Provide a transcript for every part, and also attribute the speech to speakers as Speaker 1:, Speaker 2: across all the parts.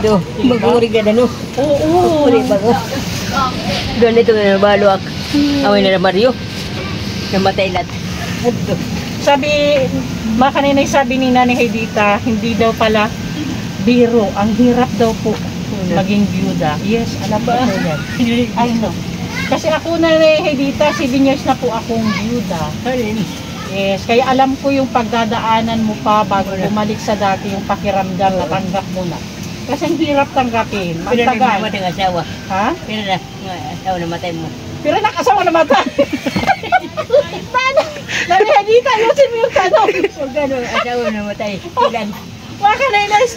Speaker 1: do. Maguri ka na no.
Speaker 2: Oo.
Speaker 1: Uli bago. Doon ito na nabalo ako. Away na Mario. Namatay lahat.
Speaker 2: Sabi, makaninay sabi ni Nanay Haydita, hindi daw pala biro. Ang hirap daw po maging byuda. Yes, alam ba? I know. Kasi ako Nanay Haydita, 7 years na po akong byuda. Yes, kaya alam ko yung pagdadaanan mo pa bago bumalik sa dati yung pakiramdam na tanggap mo na. Kasi ang hirap tanggapin.
Speaker 1: Pero na namatay ang asawa.
Speaker 2: Ha?
Speaker 1: Pero na asawa namatay mo.
Speaker 2: Pero nakasawa namatay. Nanay Haydita, ayusin mo yung tanong.
Speaker 1: Huwag gano'n, asawa namatay. Ilan?
Speaker 2: Mga kanaynas.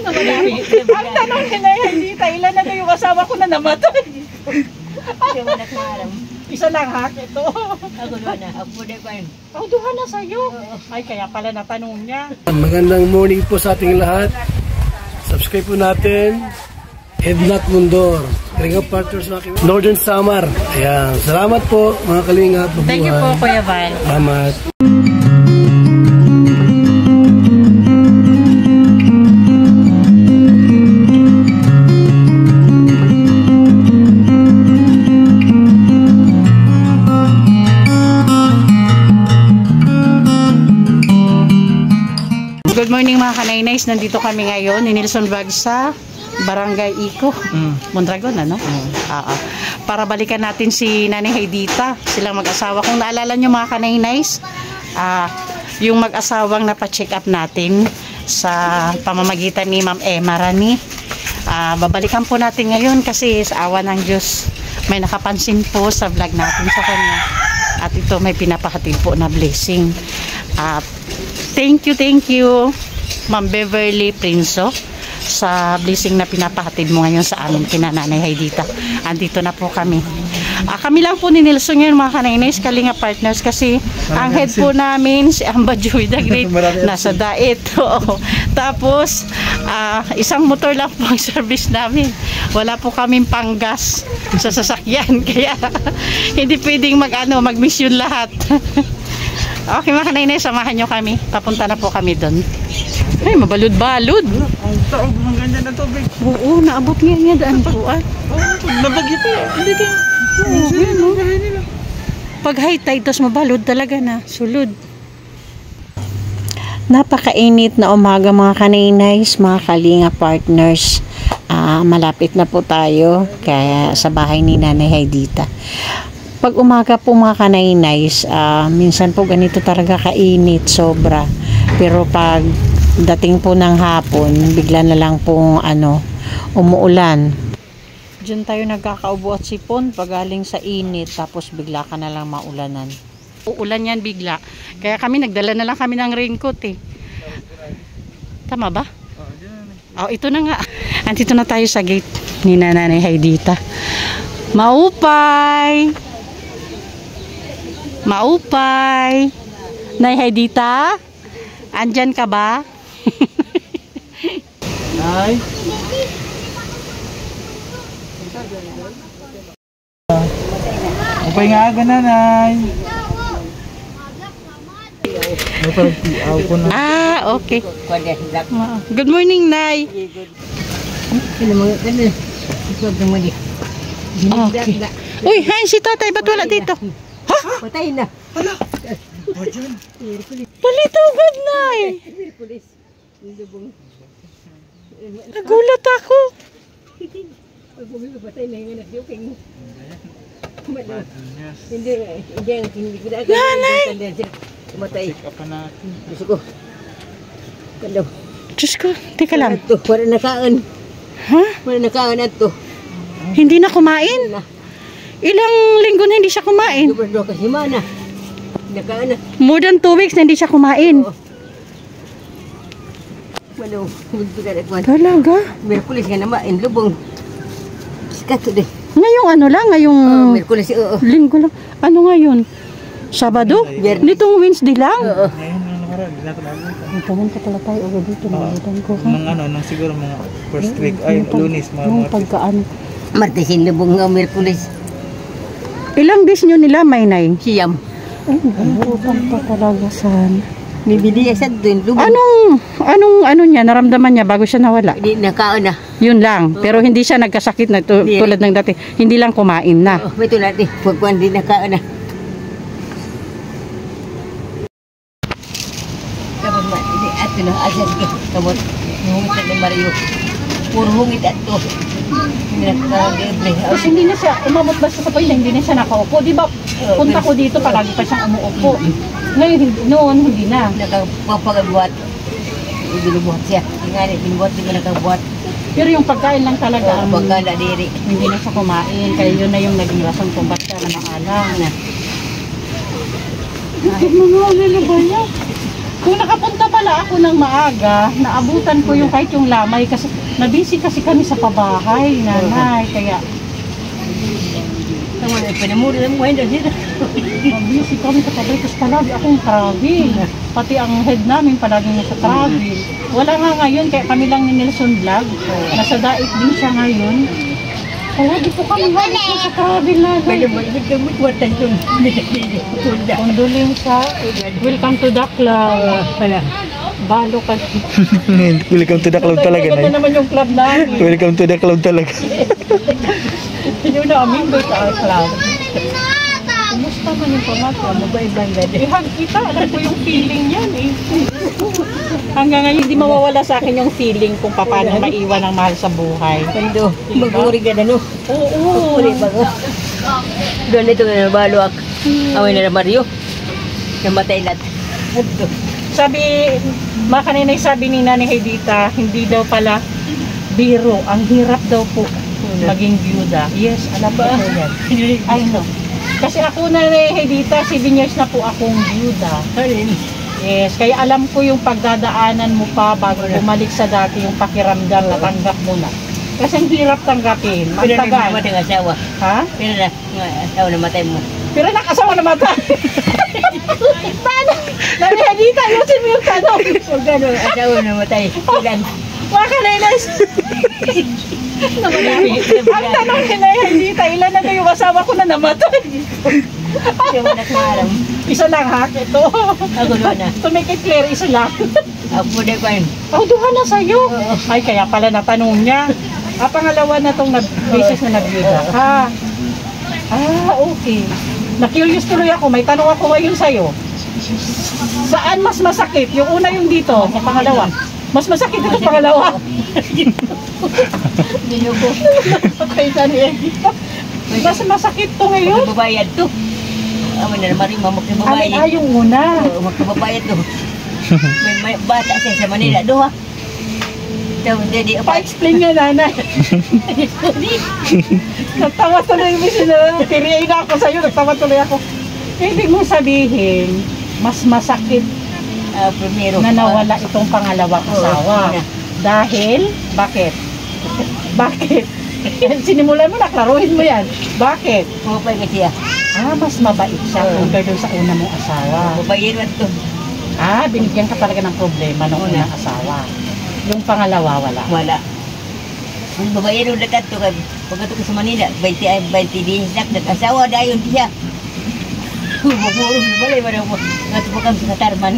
Speaker 2: Ang tanong ni Nanay Haydita, ilan na yung asawa ko na namatay?
Speaker 1: Kasi wala sa alam.
Speaker 2: Isa lang ha, ito.
Speaker 1: Ako doon na, ako na pa yun.
Speaker 2: Ako duha na sa'yo. Ay, kaya pala natanong niya.
Speaker 3: Magandang morning po sa ating lahat. Subscribe po natin. Ednat Mundor. Kalinga Partners Northern Samar. Ayan. Salamat po mga kalinga.
Speaker 2: Thank you po, Kuya Val.
Speaker 3: Salamat.
Speaker 2: Good morning mga kanaynays. Nandito kami ngayon ni Nelson Vlog sa Barangay Ico. Mondragon, ano? Para balikan natin si Nanay Haydita. Silang mag-asawa. Kung naalala nyo mga kanaynays, yung mag-asawang napacheck up natin sa pamamagitan ni Ma'am Emma Rani. Babalikan po natin ngayon kasi sa awa ng Diyos may nakapansin po sa vlog natin sa kanya. At ito may pinapahatid po na blessing. Thank you, Ma'am Beverly Prinso, sa blessing na pinapahatid mo ngayon sa amin kina Nanay Haydita. Andito na po kami. Kami lang po ni Nelson ngayon mga kanaynays, Kalinga Partners, kasi ang head po namin si Amba Joy the Great nasa diet. Tapos isang motor lang po ang service namin. Wala po kaming panggas sa sasakyan kaya hindi pwedeng mag-mission lahat. Okay mga kanaynays, samahan nyo kami. Papunta na po kami doon. Ay, mabalud-balud.
Speaker 4: Ang taog, ang ganda na tubig.
Speaker 2: Oo, naabot nga daan po.
Speaker 4: Nabagyo pa. Hindi ka.
Speaker 2: Pag high tide, tos mabalud talaga na. Sulod. Napakainit na umaga mga kanaynays, mga Kalinga Partners. Malapit na po tayo kaya sa bahay ni Nanay Haydita. Pag umaga po mga kanaynays, minsan po ganito talaga kainit, sobra. Pero pag dating po ng hapon, bigla na lang pong umuulan. Diyan tayo nagkakaubo at sipon pag galing sa init, tapos bigla ka na lang maulanan. Uulan yan bigla. Kaya kami nagdala na lang kami ng raincoat eh. Tama ba? Ito na nga. Andito na tayo sa gate ni Nanay Haydita. Maupay! Maupay! Nay Haydita? Andyan ka ba?
Speaker 4: Nay? Okay nga aga na, Nay.
Speaker 2: Okay. Good morning, Nay. Okay. Uy, hi, si tatay, ba't wala dito? Ha?
Speaker 1: Patay na.
Speaker 2: Palitugod, Nay. Nagulat ako. Nanay.
Speaker 1: Matay.
Speaker 4: Apa natin?
Speaker 1: Gusto ko. Kalaw.
Speaker 2: Diyos ko, teka lang.
Speaker 1: Wala nakaan.
Speaker 2: Ha?
Speaker 1: Wala nakaan ato.
Speaker 2: Hindi na kumain? Ilang linggo na hindi siya kumain?
Speaker 1: Dobro kasi mana. Nakaan na.
Speaker 2: More than 2 weeks na hindi siya kumain.
Speaker 1: Malo, hindi ka nagwan.
Speaker 2: Talaga?
Speaker 1: Merkulis nga naman, lubong. Sikat din.
Speaker 2: Ngayong ngayong
Speaker 1: Merkulis, oo.
Speaker 2: linggo lang. Ano ngayon? Sabado? Nitong Wednesday lang?
Speaker 1: Oo.
Speaker 4: Ngayon na nakaraan, hindi natin alam.
Speaker 2: Pumunta pala tayo ulit dito.
Speaker 4: Nung siguro mga first week, ay Lunes,
Speaker 2: Nung
Speaker 4: mga
Speaker 2: pagkaan.
Speaker 1: Martesin, lubong nga, Merkulis.
Speaker 2: Ilang days nyo nila, Maynay?
Speaker 1: Siyam.
Speaker 2: Ay, nabutan pa talaga sana.
Speaker 1: Bibili sa doon.
Speaker 2: Ano niya, naramdaman niya bago siya nawala?
Speaker 1: Hindi nakaon na.
Speaker 2: Yun lang. Pero hindi siya nagkasakit na tulad ng dati. Hindi lang kumain na.
Speaker 1: Oh, may tulad eh. Pagkuhan din nakaon na. Kapag hindi ato na asas ka. Kamot. Hungit na Mario. Puro hungit ato. Hindi nakakalibre.
Speaker 2: Tapos hindi na siya, umabot ba siya sa point na hindi na siya nakaupo? Di ba, punta ko dito, palagi pa siyang umuupo. Ngayon, noon, hindi na.
Speaker 1: Nakapagbuhat. Binubuhat siya. Tingnan eh, binubuhat din nakagbuhat.
Speaker 2: Pero yung pagkain lang talaga,
Speaker 1: Pagka na diri.
Speaker 2: hindi na siya kumain. Kaya yun na yung naging rason kung ba't siya na maalang. Bakit mo na ba niya? Kung nakapunta pala ako ng maaga, naabutan ko yung kahit yung lamay kasi nabisi kasi kami sa pabahay, nanay. Kaya
Speaker 1: Tama na, pinamuri lang mo hindi sila.
Speaker 2: nabisi kami sa pabahay kasi palagi akong travel. Pati ang head namin palagi nasa travel. Wala nga ngayon, kaya kami lang ni Nelson Vlog. Nasa daig din siya ngayon. Palagi po kami halos nasa travel na.
Speaker 1: Pwede mo, ibig ka mo, tuwatan yung tunda.
Speaker 2: Condoling sa welcome to the club.
Speaker 1: Wala.
Speaker 2: Balo ka.
Speaker 4: Welcome to the club talaga
Speaker 2: Ganda
Speaker 4: na.
Speaker 2: naman yung club namin.
Speaker 4: Welcome to the club talaga.
Speaker 2: Yun namin ba sa our club? Kumusta man yung pamata?
Speaker 1: Mabay-bang ganda.
Speaker 2: Ihag kita, alam ko yung feeling yan eh. Hanggang ngayon hindi mawawala sa akin yung feeling kung paano maiwan ang mahal sa buhay.
Speaker 1: Kando, mag-uri ka na no.
Speaker 2: Oo.
Speaker 1: Uri ba ko? Doon ito na nabalo ako. Away na Mario. Namatay lahat. Ito.
Speaker 2: Sabi, makaninay sabi ni Nanay Hedita, hindi daw pala biro. Ang hirap daw po maging byuda. Yes, alam ba po yan? I know. Kasi ako na Hedita, 7 years na po akong byuda. Yes, kaya alam ko yung pagdadaanan mo pa bago bumalik sa dati yung pakiramdam na tanggap mo na. Kasi ang hirap tanggapin.
Speaker 1: Pero na
Speaker 2: Magtagal.
Speaker 1: namatay ang asawa.
Speaker 2: Ha?
Speaker 1: Pero na, asawa namatay mo.
Speaker 2: Pero nakasawa na mata. Paano? Nanay Hedita, ayusin mo yung tanong.
Speaker 1: Huwag gano'n, asawa namatay. Ilan?
Speaker 2: Mga kanainas. Ang tanong ni Nanay Hedita, ilan na yung asawa ko na namatay?
Speaker 1: Siya mo nakaalam.
Speaker 2: Isa lang ha, ito.
Speaker 1: Ako doon na.
Speaker 2: To make it clear, isa lang.
Speaker 1: Ako na pa yun.
Speaker 2: Oh, duha na sa'yo. Ay, kaya pala natanong niya. Pangalawa na tong basis na nabiyuda ka. Okay. Na-curious tuloy ako. May tanong ako ngayon sa'yo. Saan mas masakit? Yung una yung dito, sa pangalawa. Mas masakit ito pangalawa.
Speaker 1: Ginugo.
Speaker 2: Kaya ni Edita. Mas masakit to ngayon.
Speaker 1: Magbabayad to. Amin na naman rin, magbabayad.
Speaker 2: Yung una.
Speaker 1: Magbabayad to. May bata siya sa Manila do ha. Jadi apa?
Speaker 2: Pa-explain nga nanay. Nagtawa tuloy mo sila. Piriay na ako sa'yo. Nagtawa tuloy ako. Ibig mong sabihin, mas masakit
Speaker 1: Primero.
Speaker 2: na nawala itong pangalawang asawa. Dahil, bakit? Bakit? Sinimulan mo na, klaruhin mo yan. Bakit?
Speaker 1: Mapay ka siya.
Speaker 2: Mas mabait siya compared dun sa una mong asawa.
Speaker 1: Mabayad to.
Speaker 2: Binigyan ka talaga ng problema ng unang asawa. Yung pangalawa, wala.
Speaker 1: Wala. Kung babayad ulit to kay pagkato ko sa Manila, 20 din nag-asawa dayon siya. Bumurong balay ba mo? Ngato pa kami sa Tarman.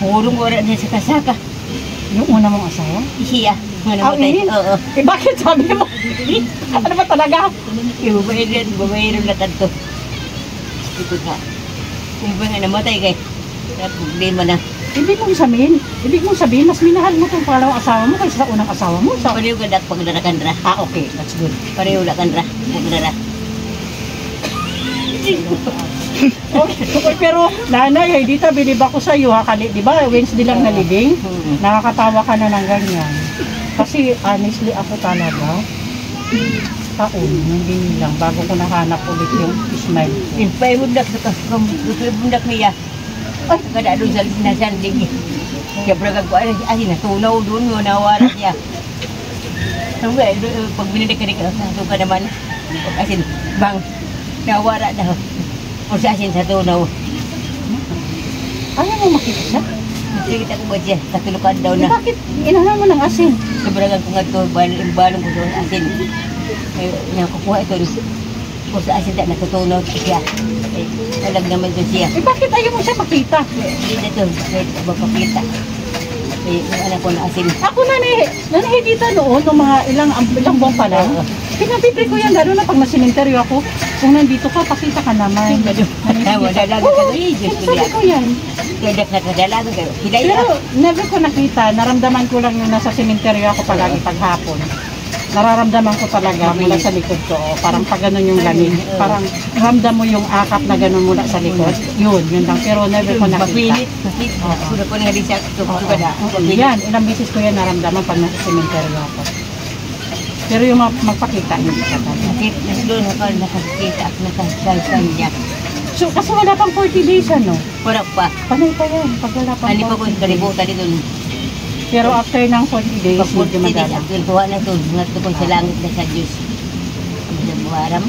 Speaker 1: Bumurong wala niya sa kasaka.
Speaker 2: Yung una mong asawa?
Speaker 1: Siya.
Speaker 2: Ini?
Speaker 1: Oo.
Speaker 2: Bakit sabi mo? Ano ba talaga?
Speaker 1: Babayad ulit to. Ito ka. Kung ba nga namatay kay problema na.
Speaker 2: Ibig mong sabihin, mas minahal mo itong pangalawang asawa mo kaysa sa unang asawa mo. So,
Speaker 1: Pareho ka dak pagdarakan ra.
Speaker 2: okay, that's good.
Speaker 1: Pareho lakan ra. Pagdara.
Speaker 2: Okay, pero nanay, dito bilib ako sa iyo ha, di ba? Wednesday lang na living. Nakakatawa ka na ng ganyan. Kasi honestly ako talaga, taon, hindi lang, bago ko nahanap ulit yung smile ko.
Speaker 1: Impay bundak sa bundak niya. Ay, kada doon sa nasanding. Kaya braga ko ay natunaw doon mo nawala siya. Sabi, pag binidik ka ka naman. Asin, bang, nawala daw. O sa asin sa tunaw.
Speaker 2: Ayaw mo makita siya?
Speaker 1: Nakikita ko ba siya? Katulukan daw na.
Speaker 2: Bakit inahan mo ng asin?
Speaker 1: Sobrang ko nga ito, balong ko sa asin. Nakukuha ito. Kung saan siya natutunaw siya. Talag naman ko siya.
Speaker 2: Bakit ayaw mo siya makita?
Speaker 1: Hindi na ito. Magpapakita. Yung anak ko na asin.
Speaker 2: Ako nanay dito noon, nung mga ilang buwan pa lang. Pinapipray ko yan, lalo na pag nasimenteryo ako. Kung nandito ka, pakita ka naman.
Speaker 1: Dalaga ka doon.
Speaker 2: Sabi ko yan.
Speaker 1: Dalaga kayo.
Speaker 2: Pero never ko nakita, naramdaman ko lang yung nasa simenteryo ako palagi paghapon. Nararamdaman ko talaga mula sa likod ko, parang pag gano'n yung lamig. Parang ramdam mo yung akap na gano'n mula sa likod. Yun lang. Pero never ko nakita.
Speaker 1: Sudah ko nga rin siya.
Speaker 2: Yan, ilang bisis ko yan naramdaman pag nasa simenteryo ako. Pero yung magpakita, hindi ka talaga.
Speaker 1: Doon ako nakakita at nakasaysan niya.
Speaker 2: So, kasi wala pang 40 days, ano?
Speaker 1: Wala pa.
Speaker 2: Panay pa yan, pag wala pang
Speaker 1: Hindi pa ko
Speaker 2: 40 days.
Speaker 1: kalibutan dito.
Speaker 2: Pero after ng 40 days,
Speaker 1: Pag
Speaker 2: medyo
Speaker 1: 40 days,
Speaker 2: madala.
Speaker 1: at kuha na ito. Ngat ko sa langit na sa Diyos. Maram.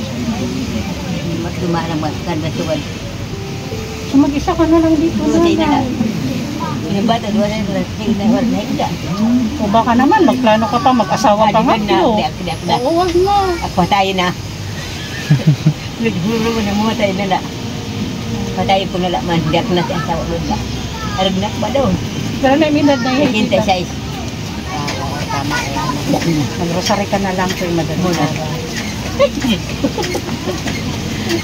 Speaker 1: Maram kan basukan.
Speaker 2: So, mag-isa ka na lang dito
Speaker 1: Matay na
Speaker 2: na.
Speaker 1: lang. Yung bata, doon na ito.
Speaker 2: O baka naman, magplano ka pa, mag-asawa pa nga. Oo, wag na.
Speaker 1: Ako patayin na. Naghuro mo na mamatay na na. Patayin ko na lang man. Hindi ako na sa asawa mo ba. Aragnak ba daw?
Speaker 2: Pero naminad na yun.
Speaker 1: Hintay siya is.
Speaker 2: Tama yan. Mag-rosary ka na lang po yung madala.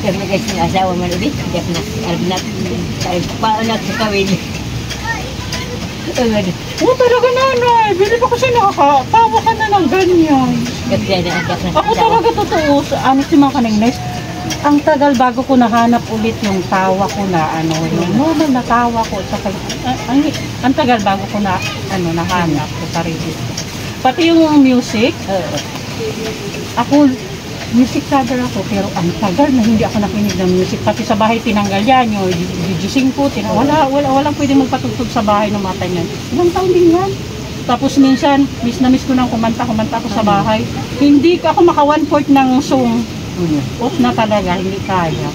Speaker 1: Kami guys ng asawa man ulit. Hindi ako na. Aragnak. Paanak sa kawin.
Speaker 2: Oo, talaga nanay. Bili pa kasi nakakatawa ka na ng ganyan.
Speaker 1: Kaya na anak na
Speaker 2: Ako talaga totoo, honest yung mga kaningness, ang tagal bago ko nahanap ulit yung tawa ko na yung normal na tawa ko. Saka, ang tagal bago ko na nahanap sa sarili ko. Pati yung music, ako, music lover ako, pero ang tagal na hindi ako nakinig ng music. Pati sa bahay tinanggal yan, yung DJ ko, walang pwedeng magpatugtog sa bahay ng mga time yan. Ilang taon din yan. Tapos minsan, miss na miss ko nang kumanta ako sa bahay. Hindi ako maka 1/4 ng song. Off na talaga, hindi kaya.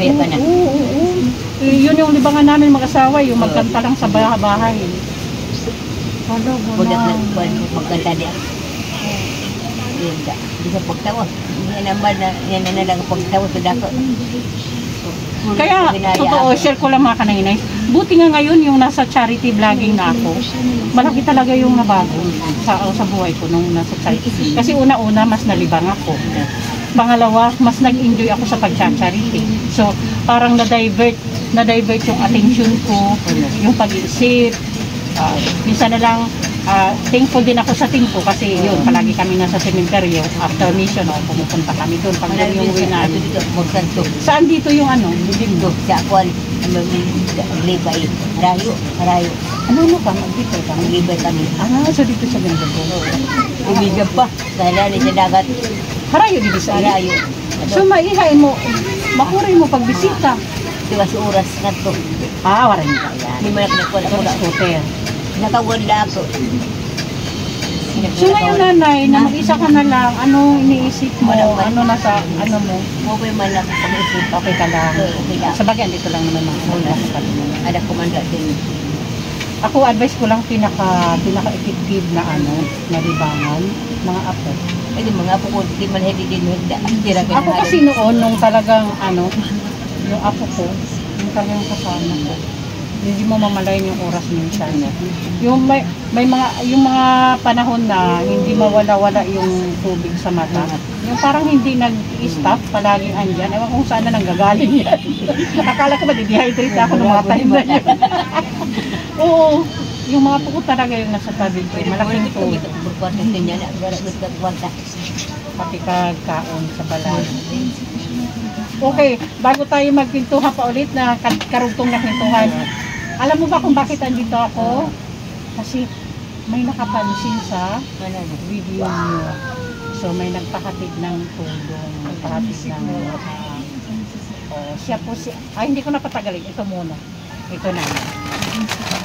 Speaker 1: Kaya pa na.
Speaker 2: Oo. Yun yung libangan namin mag-asawa, yung magkanta lang sa bahay. Wala.
Speaker 1: Magkanta niya. Hindi sa pagtawa. Yan naman na lang pagtawa sa dako.
Speaker 2: Kaya, totoo, share ko lang mga kanainay. Buti nga ngayon yung nasa charity vlogging na ako, malaki talaga yung nabago sa buhay ko nung nasa charity. Kasi una-una, mas nalibang ako. Pangalawa, mas nag-enjoy ako sa pag-charity. So, parang na-divert yung attention ko, yung pag-iisip. Minsan na lang, thankful din ako sa team ko kasi yun, palagi kami nasa sementeryo. After mission, pumupunta kami doon. Pag doon yung uwi namin. Saan dito yung
Speaker 1: Dito, sa ako, maglibay. Harayo.
Speaker 2: Ano ka? Maglibay ka?
Speaker 1: Maglibay kami.
Speaker 2: So dito sa ganda ko.
Speaker 1: Ibigay pa. Dahil sa dagat.
Speaker 2: Harayo dito sa
Speaker 1: Harayo.
Speaker 2: So maihay mo, makuray mo pagbisita.
Speaker 1: Diba sa oras na to.
Speaker 2: Waran ka yan.
Speaker 1: Hindi mo nakawala ko na.
Speaker 2: Scooter.
Speaker 1: Nakawala ako.
Speaker 2: So ngayon nanay, na mag-isa ka na lang, anong iniisip mo? Ano nasa, mo?
Speaker 1: Okay man lang pag-isip.
Speaker 2: Okay ka lang.
Speaker 1: Okay lang.
Speaker 2: Sa bagay, dito lang naman mga
Speaker 1: Ada komanda din.
Speaker 2: Ako, advice ko lang pinaka-effective na na libangan, mga apo.
Speaker 1: Ay, mga apo ko, di man hindi din.
Speaker 2: Ako kasi noon, nung talagang, yung apo ko, yung talagang kasama ko, hindi mo mamalayan yung oras minsan. Yung yung mga panahon na hindi mawala-wala yung tubig sa mata. Yung parang hindi nag-stop, palaging andyan. Ewan kung saan na nanggagaling yan. Akala ko ba, dehydrate ako ng mga time na yan. Oo, yung mga puko talaga yung nasa tabi ko. Malaking tulong. Pati kagkaon sa balay. Okay, bago tayo magpintuhan pa ulit na karugtong na pintuhan. Alam mo ba kung bakit andito ako? Kasi may nakapansin sa video niyo. So may nagpahatid ng tulong, nagpahatid ng siya po hindi ko napatagalin. Ito muna. Ito na.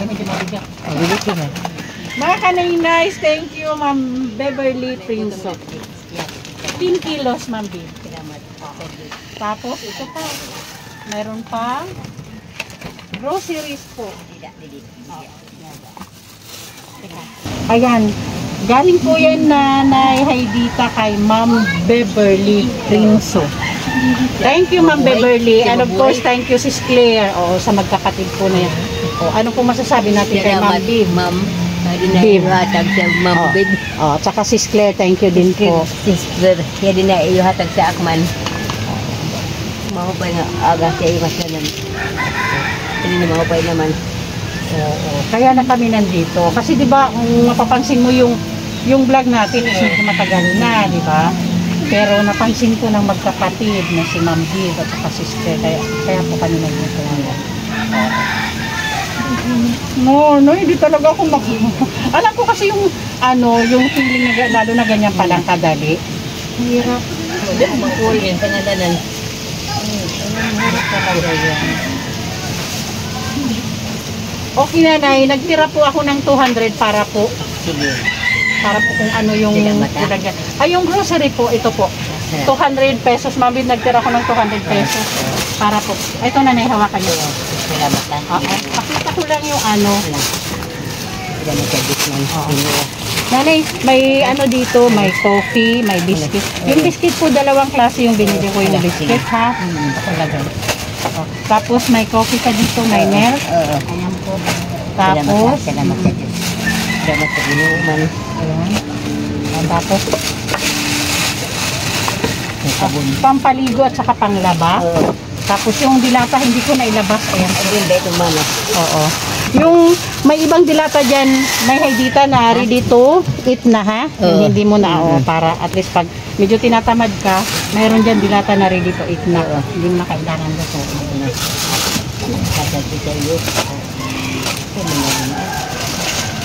Speaker 2: Medyo mabigat.
Speaker 4: Mabigat yun eh.
Speaker 2: Mga kanay-nice, thank you Ma'am Beverly Prinso. 10 kilos Ma'am B. Tapos ito pa. Mayroon pa groceries po. Ayan. Galing po yan Nanay Haydita kay Ma'am Beverly Prinso. Thank you, Ma'am Beverly. And of course, thank you, Sis Claire. O, sa magkapatid po na yan. O, ano po masasabi natin kay Ma'am Viv?
Speaker 1: Ma'am. Hindi na
Speaker 2: Viv.
Speaker 1: ihatag sa Ma'am
Speaker 2: O,
Speaker 1: Viv.
Speaker 2: o, tsaka Sis Claire, thank you din po.
Speaker 1: Sister, hindi na ihatag sa Akman. Mahupay nga aga siya iwasanan. Hindi na mahupay naman.
Speaker 2: Oo. Kaya na kami nandito. Kasi 'di ba, kung mapapansin mo yung vlog natin is medyo matagal na, 'di ba? Pero napansin ko ng magkapatid na si Ma'am Viv at saka si Sister, kaya po kami nandito. No, hindi talaga ako alam ko kasi yung yung feeling na lalo na ganyan palang kadali. Hirap.
Speaker 1: Wala akong makuha yan, pangalanan.
Speaker 2: Hirap talaga yan. Okay, Nanay, nagtira po ako ng 200 para po
Speaker 1: Sige.
Speaker 2: para po kung ano yung
Speaker 1: Salamat,
Speaker 2: ilagay. Ay, yung grocery po, ito po. 200 pesos. Mami, nagtira ko ng 200 pesos. Para po. Ito, Nanay, hawakan niyo.
Speaker 1: Salamat lang.
Speaker 2: Oo. Pakita ko lang yung ano.
Speaker 1: Salamat sa Diyos man.
Speaker 2: Nanay, may dito, may coffee, may biscuit. Yung biscuit po, dalawang klase yung binili ko yung biscuit, ha? Talaga. Tapos may coffee ka dito, may milk. Ayan po. Tapos,
Speaker 1: Salamat sa Diyos. Salamat sa inuman.
Speaker 2: ayan. Tapos, pampaligo at saka panglaba. Tapos yung dilata, hindi ko nailabas. Ayan.
Speaker 1: Ayun ba itong mama?
Speaker 2: Oo. Yung may ibang dilata dyan, may Haydita na ready to eat na, ha? Hindi mo na, para at least pag medyo tinatamad ka, mayroon dyan dilata na ready to eat na. Hindi mo na kailangan luto.
Speaker 1: Kasal sa iyo.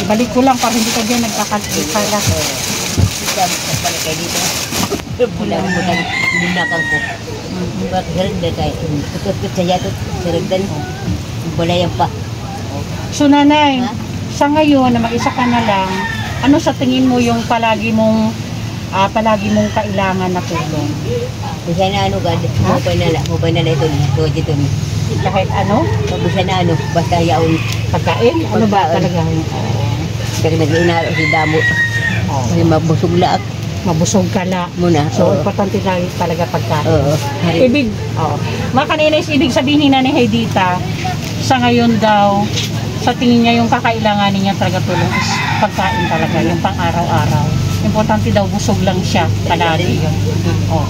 Speaker 2: Ibalik ko lang para hindi ka dyan nagkakala.
Speaker 1: Balik kayo dito. Bulang-bulang lunakan ko. Bakit saragdan kayo? Tukot-tukot sa yatot. Saragdan. Bulayan pa.
Speaker 2: So, Nanay, sa ngayon na mag-isa ka na lang, ano sa tingin mo yung palagi mong kailangan na tulong?
Speaker 1: Busa na gad. Mubay na ito. Ito.
Speaker 2: Kahit ano?
Speaker 1: Busa na basta yaon.
Speaker 2: Pagkain? Ano ba talaga?
Speaker 1: Kaya nag-inaro si Damo. Kasi mabusog laak.
Speaker 2: Mabusog ka la.
Speaker 1: Muna.
Speaker 2: So, importante talaga pagkain.
Speaker 1: Oo.
Speaker 2: Mga kaninis, ibig sabihin na ni Haydita, sa ngayon daw, sa tingin niya yung kakailanganin niya talaga tulong is pagkain talaga, yung pang araw-araw. Importante daw, busog lang siya palagi yun. Oo.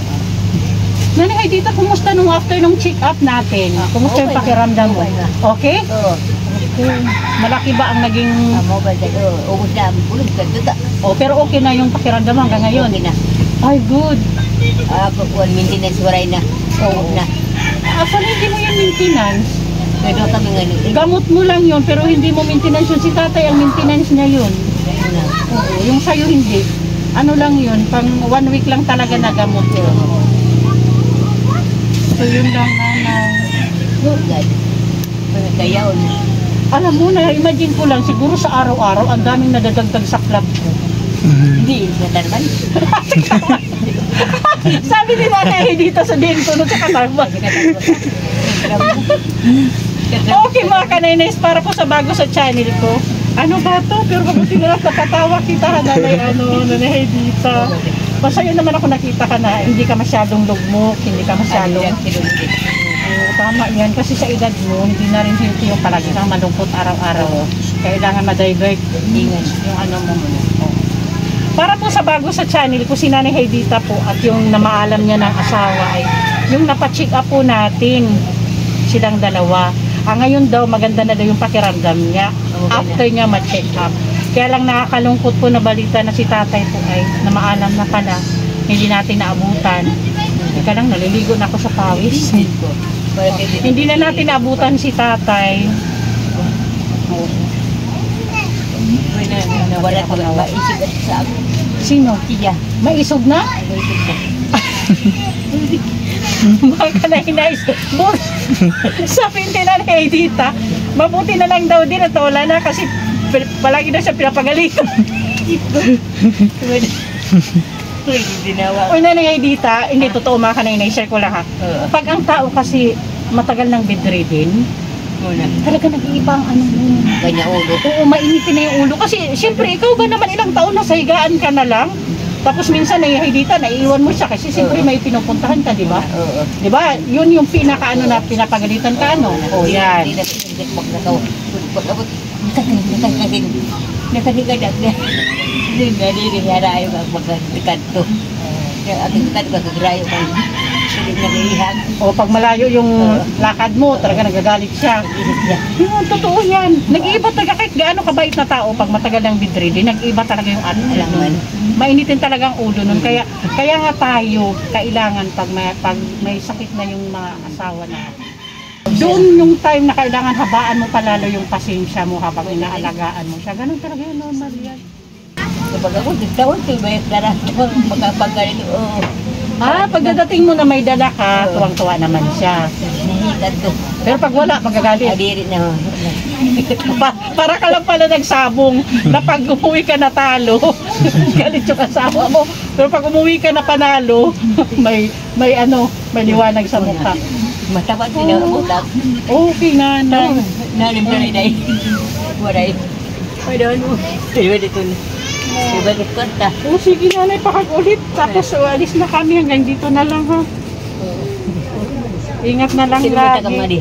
Speaker 2: Nanay Haydita, kumusta nung after nung check-up natin? Kumusta yung pakiramdam mo? Okay?
Speaker 1: Oo.
Speaker 2: Okay. Malaki ba ang naging...
Speaker 1: Mobile na ito. Ubus na. Bulog ka duta.
Speaker 2: Oh, pero okay na yung pakiramdam hanggang ngayon?
Speaker 1: Okay na.
Speaker 2: Ay, good.
Speaker 1: Kukuhan maintenance waray na. Oo na.
Speaker 2: Actually, hindi mo yung maintenance.
Speaker 1: Pero kami nga
Speaker 2: Gamot mo lang yun, pero hindi mo maintenance yun. Si tatay ang maintenance niya yun. Oo, yung sa'yo hindi. Ano lang yun, pang 1 week lang talaga na gamot yun. So yun lang, Nanay.
Speaker 1: Good God. Kayaon.
Speaker 2: Alam mo na, imagine ko lang, siguro sa araw-araw, ang daming nadadagdag sa club ko.
Speaker 1: Hindi, natarman.
Speaker 2: Sabi ni Nanay dito sa Dintunod sa Katarman. Okay mga kanainays, para po sa bago sa channel ko. Ano ba to? Pero mabuti na lang napatawa kita, Nanay dito. Masaya naman ako nakita ka na hindi ka masyadong lugmok, hindi ka masyadong... Tama yan, kasi sa edad mo, hindi na rin yung palagi kang malungkot araw-araw. Kailangan ma-divert yung ano mo. Para po sa bago sa channel ko, si Nanay Haydita po at yung namaalam niya ng asawa ay yung napacheck up po natin silang dalawa. Ngayon daw maganda na daw yung pakiramdam niya after niya ma-check up. Kaya lang nakakalungkot po na balita na si tatay po ay namaalam na pala, hindi natin naabutan. Ika lang, naliligo na ako sa pawis. Hindi na natin naabutan si tatay.
Speaker 1: Nawala ko ba isip sa ako.
Speaker 2: Sino?
Speaker 1: Siya.
Speaker 2: May isog na? Mga kanainays. Sa pinti na ni Haydita, mabuti na lang daw din at wala na kasi palagi na siya pinapagalitan. O Nanay Haydita, hindi totoo mga kanainay, share ko lang ha. Pag ang tao kasi matagal ng bedridden, talaga nag-iiba ang ano mo.
Speaker 1: Kanya ulo.
Speaker 2: Oo, mainitin na yung ulo. Kasi siyempre ikaw ba naman ilang taon na sa higaan ka na lang? Tapos minsan Haydita, naiiwan mo siya kasi siyempre may pinupuntahan ka, di ba?
Speaker 1: Oo.
Speaker 2: Di ba? Yun yung pinaka na pinapagalitan ka, ano? O yan.
Speaker 1: Nakasigadak na. Hindi harayo ang magkalikan to. Ang ikan ko, kagrayo ko. Hindi nagihag.
Speaker 2: O pag malayo yung lakad mo, talaga nagagalit siya. Yun, totoo yan. Nag-iiba talaga kahit gaano kabait na tao pag matagal ng bedridden, nag-iiba talaga yung ano. Mainitin talaga ang ulo nun. Kaya nga tayo, kailangan pag may sakit na yung mga asawa na doon yung time na kailangan habaan mo palalo yung pasensya mo habang inaalagaan mo siya. Ganun talaga yun, normal yan.
Speaker 1: Kapag ako, tawag ko, may darat ko, magkapagalit ko.
Speaker 2: Pagdating mo na may dala ka, tuwang-tuwa naman siya.
Speaker 1: Nahihitan to.
Speaker 2: Pero pag wala, magagalit.
Speaker 1: Adiri na.
Speaker 2: Para ka lang pala nagsabong na pag umuwi ka na talo, galit yung asawa mo. Pero pag umuwi ka na panalo, may liwanag sa mukha.
Speaker 1: Matapat din ang utak.
Speaker 2: Okay, nanay.
Speaker 1: Nalim na rin ay. Waray. Pwede ano. Pwede dito. Ibalik ko ta.
Speaker 2: Sige nanay, pakag-ulit. Tapos alis na kami hanggang dito na lang ha. Ingat na lang lagi.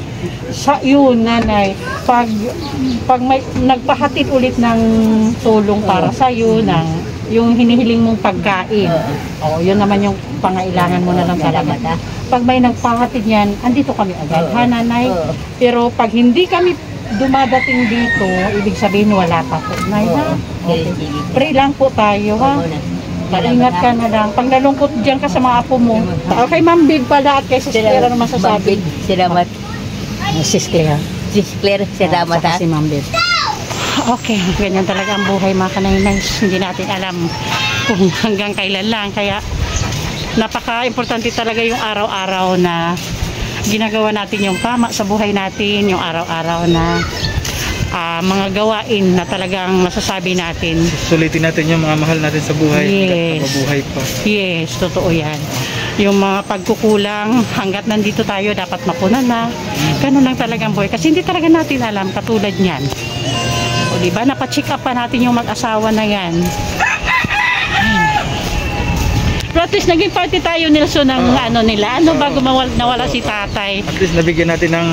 Speaker 2: Sa yun nanay, pag may nagpahatid ulit ng tulong para sa iyo yung hinihiling mong pagkain. Yun naman yung pangailangan mo na lang talaga. Pag may nagpahatid yan, andito kami agad, ha nanay? Pero pag hindi kami dumadating dito, ibig sabihin wala pa po. Nay, ha? Pray lang po tayo, ha? Ingat ka na lang. Pag nalungkot dyan ka sa mga apo mo. Okay, Ma'am Big pala at kay Sis Claire naman sasabi.
Speaker 1: Salamat.
Speaker 2: Sis Claire.
Speaker 1: Sis Claire, salamat ha.
Speaker 2: Si Ma'am Big. Okay, ganyan talaga ang buhay mga kanainays. Hindi natin alam kung hanggang kailan lang. Kaya napaka-importante talaga yung araw-araw na ginagawa natin yung tama sa buhay natin, yung araw-araw na mga gawain na talagang masasabi natin.
Speaker 4: Sulitin natin yung mga mahal natin sa buhay.
Speaker 2: Yes.
Speaker 4: Mabuhay pa.
Speaker 2: Yes, totoo yan. Yung mga pagkukulang, hanggat nandito tayo, dapat mapunan na. Ganun lang talagang buhay. Kasi hindi talaga natin alam, katulad niyan. O diba, napacheck up pa natin yung mag-asawa na yan. Pero at least naging party tayo, Nelson, ng nila. Bago nawala si tatay.
Speaker 4: At least nabigyan natin ng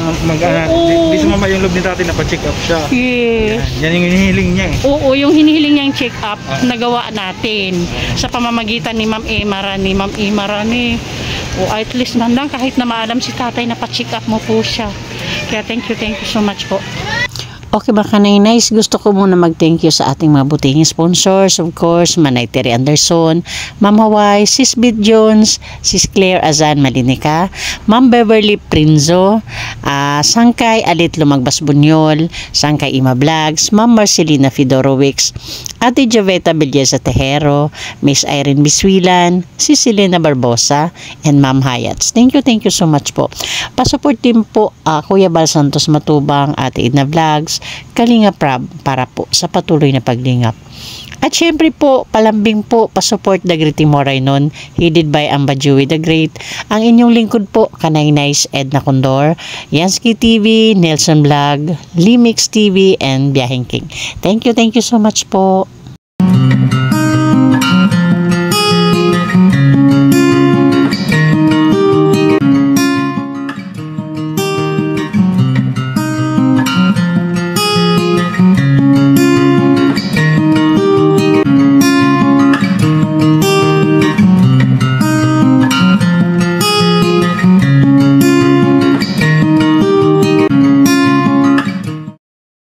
Speaker 4: di sumama yung loob ni tatay na pa-check up siya.
Speaker 2: Yes.
Speaker 4: Yan yung hinihiling niya eh.
Speaker 2: Oo, yung hinihiling niyang check up, nagawa natin. Sa pamamagitan ni Ma'am Emarani. O at least man lang, kahit na maalam si tatay na pa-check up mo po siya. Kaya thank you so much po. Okay mga kanainays, gusto ko muna mag-thank you sa ating mga buting sponsors. Of course, Manay Terry Anderson, Ma'am Hawaii, Sis Bid Jones, Sis Claire Azan Malinica, Ma'am Beverly Prinzo, Sangkay Alit Lumagbas Bunyol, Sangkay Ima Vlogs, Ma'am Marcelina Fedorowicz, Ate Joveta Belleza Tejero, Miss Irene Biswilan, Sis Elena Barbosa, and Ma'am Hayats. Thank you so much po. Pasupport din po Kuya Bal Santos Matubang, Ate Edna Vlogs, Kalinga Prab para po sa patuloy na paglingap. At syempre po, palambing po, pasupport the Great Timoray nun, headed by Amba Joey the Great. Ang inyong lingkod po, Kanainays Edna Condor, Yansky TV, Nelson Vlog, Limix TV, and Biyaheng King. Thank you so much po.